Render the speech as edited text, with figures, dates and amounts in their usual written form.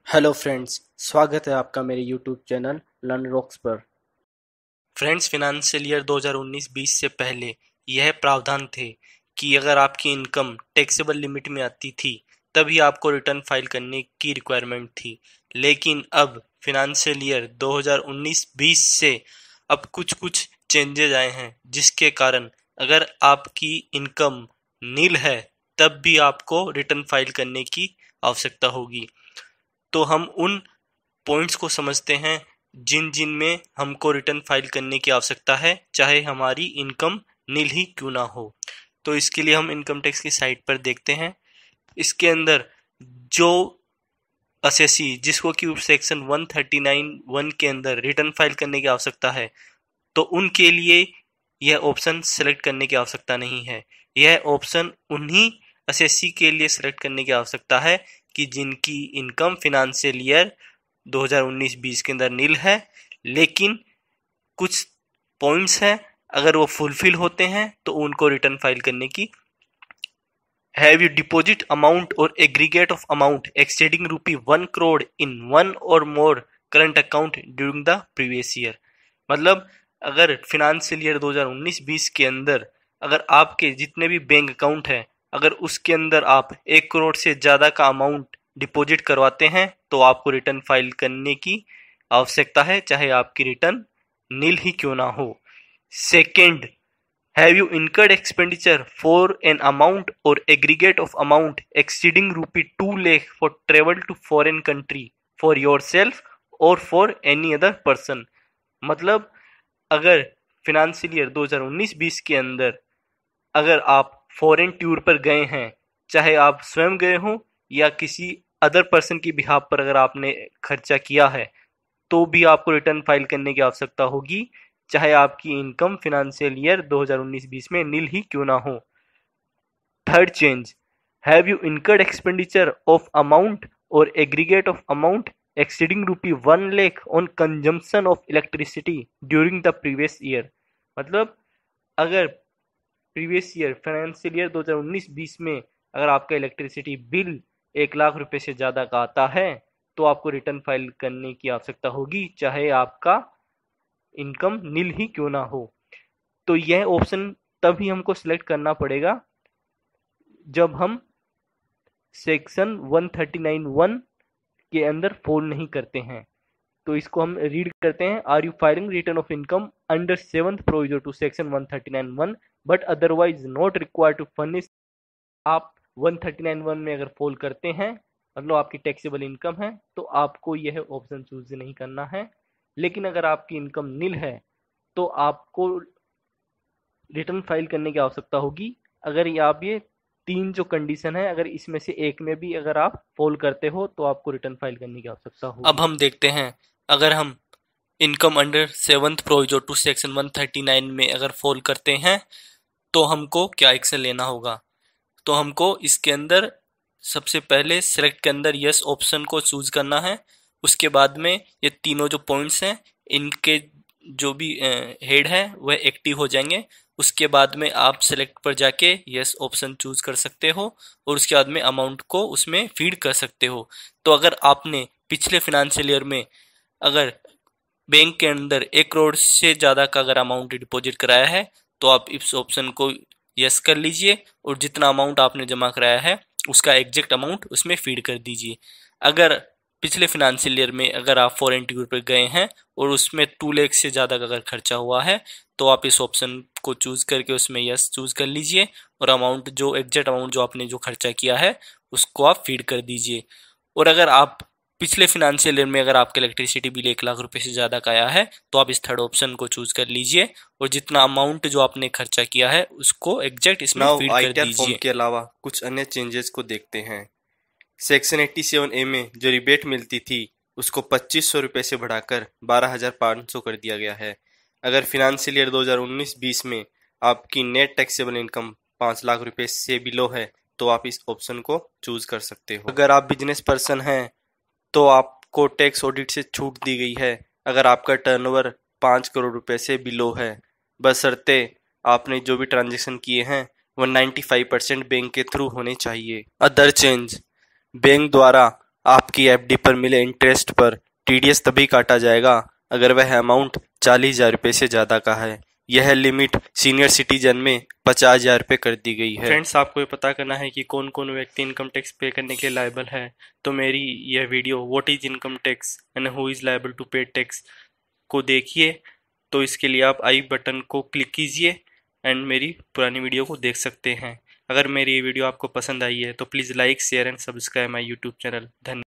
Hello friends, स्वागत है आपका मेरे यूट्यूब चैनल लर्न रॉक्स पर। फ्रेंड्स, फिनंशियल ईयर 2019-20 से पहले यह प्रावधान थे कि अगर आपकी इनकम टैक्सेबल लिमिट में आती थी तभी आपको रिटर्न फाइल करने की रिक्वायरमेंट थी। लेकिन अब फिनंशियल ईयर 2019-20 से अब कुछ कुछ चेंजेज आए हैं, जिसके कारण अगर आपकी इनकम नील है तब भी आपको रिटर्न फाइल करने की आवश्यकता होगी। तो हम उन पॉइंट्स को समझते हैं जिन जिन में हमको रिटर्न फाइल करने की आवश्यकता है, चाहे हमारी इनकम नील ही क्यों ना हो। तो इसके लिए हम इनकम टैक्स की साइट पर देखते हैं। इसके अंदर जो असेसी जिसको कि सेक्शन 139(1) के अंदर रिटर्न फाइल करने की आवश्यकता है, तो उनके लिए यह ऑप्शन सेलेक्ट करने की आवश्यकता नहीं है। यह ऑप्शन उन्हीं असेसी के लिए सेलेक्ट करने की आवश्यकता है कि जिनकी इनकम फिनंशियल ईयर 2019-20 के अंदर नील है, लेकिन कुछ पॉइंट्स हैं, अगर वो फुलफिल होते हैं तो उनको रिटर्न फाइल करने की। Have you deposit amount or aggregate of amount exceeding ₹1 crore in one or more current account during the previous year. मतलब अगर फिनंशियल ईयर 2019-20 के अंदर अगर आपके जितने भी बैंक अकाउंट हैं, अगर उसके अंदर आप 1 करोड़ से ज़्यादा का अमाउंट डिपॉजिट करवाते हैं तो आपको रिटर्न फाइल करने की आवश्यकता है, चाहे आपकी रिटर्न नील ही क्यों ना हो। Second, have you incurred expenditure for an amount or aggregate of amount exceeding ₹2 lakh for travel to foreign country for yourself or for any other person? मतलब अगर फिनंशियल ईयर 2019-20 के अंदर अगर आप फॉरेन टूर पर गए हैं, चाहे आप स्वयं गए हो या किसी अदर पर्सन की बिहाफ पर अगर आपने खर्चा किया है, तो भी आपको रिटर्न फाइल करने की आवश्यकता होगी, चाहे आपकी इनकम फिनंशियल ईयर 2019-20 में नील ही क्यों ना हो। Third change, have you incurred expenditure of amount or aggregate of amount exceeding ₹1 lakh on consumption of electricity during the previous year? मतलब अगर प्रीवियस ईयर फाइनेंशियल ईयर 2019-20 में अगर आपका इलेक्ट्रिसिटी बिल 1 लाख रुपए से ज़्यादा का आता है तो आपको रिटर्न फाइल करने की आवश्यकता होगी, चाहे आपका इनकम नील ही क्यों ना हो। तो यह ऑप्शन तभी हमको सिलेक्ट करना पड़ेगा जब हम सेक्शन 139(1) के अंदर फॉल नहीं करते हैं। तो इसको हम रीड करते हैं। Are you filing return of income under 7th provision to section 139(1) but otherwise not required to furnish. आप 139(1) में अगर फॉल करते हैं, मतलब आपकी टैक्सेबल इनकम है, तो आपको यह ऑप्शन चूज नहीं करना है। लेकिन अगर आपकी इनकम नील है तो आपको रिटर्न फाइल करने की आवश्यकता होगी। अगर ये आप ये तीन जो कंडीशन है, अगर इसमें से एक में भी अगर आप फॉल करते हो तो आपको रिटर्न फाइल करने की आवश्यकता होगी। अब हम देखते हैं, अगर हम income under 7th provision to section 139 में अगर फॉल करते हैं तो हमको क्या एक्शन लेना होगा। तो हमको इसके अंदर सबसे पहले सिलेक्ट के अंदर यस ऑप्शन को चूज करना है। उसके बाद में ये तीनों जो पॉइंट्स हैं, इनके जो भी हेड है वह एक्टिव हो जाएंगे। उसके बाद में आप सेलेक्ट पर जाके यस ऑप्शन चूज कर सकते हो और उसके बाद में अमाउंट को उसमें फीड कर सकते हो। तो अगर आपने पिछले फिनंशियल ईयर में अगर बैंक के अंदर 1 करोड़ से ज़्यादा का अगर अमाउंट डिपॉजिट कराया है तो आप इस ऑप्शन को यस कर लीजिए और जितना अमाउंट आपने जमा कराया है उसका एग्जैक्ट अमाउंट उसमें फीड कर दीजिए। अगर पिछले फिनंशियल ईयर में अगर आप फॉरेन टूर पर गए हैं और उसमें 2 लाख से ज़्यादा का अगर खर्चा हुआ है तो आप इस ऑप्शन को चूज करके उसमें यस चूज कर लीजिए और अमाउंट जो एग्जैक्ट अमाउंट जो आपने जो खर्चा किया है उसको आप फीड कर दीजिए। और अगर आप पिछले फिनंशियल ईयर में अगर आपका इलेक्ट्रिसिटी बिल 1 लाख रुपए से ज़्यादा का आया है तो आप इस थर्ड ऑप्शन को चूज कर लीजिए और जितना अमाउंट जो आपने खर्चा किया है उसको एग्जैक्ट इसमें फीड कर आईटीआर फॉर्म दीजिए। के अलावा कुछ अन्य चेंजेस को देखते हैं। सेक्शन 87A में जो रिबेट मिलती थी उसको 2500 रुपये से बढ़ाकर 12,500 कर दिया गया है। अगर फिनंशियल ईयर 2019-20 में आपकी नेट टैक्सेबल इनकम 5 लाख रुपए से बिलो है तो आप इस ऑप्शन को चूज कर सकते हो। अगर आप बिजनेस पर्सन हैं तो आपको टैक्स ऑडिट से छूट दी गई है अगर आपका टर्नओवर 5 करोड़ रुपए से बिलो है, बशर्ते आपने जो भी ट्रांजेक्शन किए हैं वो 95% बैंक के थ्रू होने चाहिए। अदर चेंज, बैंक द्वारा आपकी एफडी पर मिले इंटरेस्ट पर टीडीएस तभी काटा जाएगा अगर वह अमाउंट 40,000 रुपये से ज़्यादा का है। यह लिमिट सीनियर सिटीजन में 50,000 रुपये कर दी गई है। फ्रेंड्स, आपको ये पता करना है कि कौन कौन व्यक्ति इनकम टैक्स पे करने के लायबल है, तो मेरी यह video what is income tax and who is liable to pay tax को देखिए। तो इसके लिए आप आई बटन को क्लिक कीजिए एंड मेरी पुरानी वीडियो को देख सकते हैं। अगर मेरी ये वीडियो आपको पसंद आई है तो please like, share and subscribe my YouTube channel. धन्यवाद।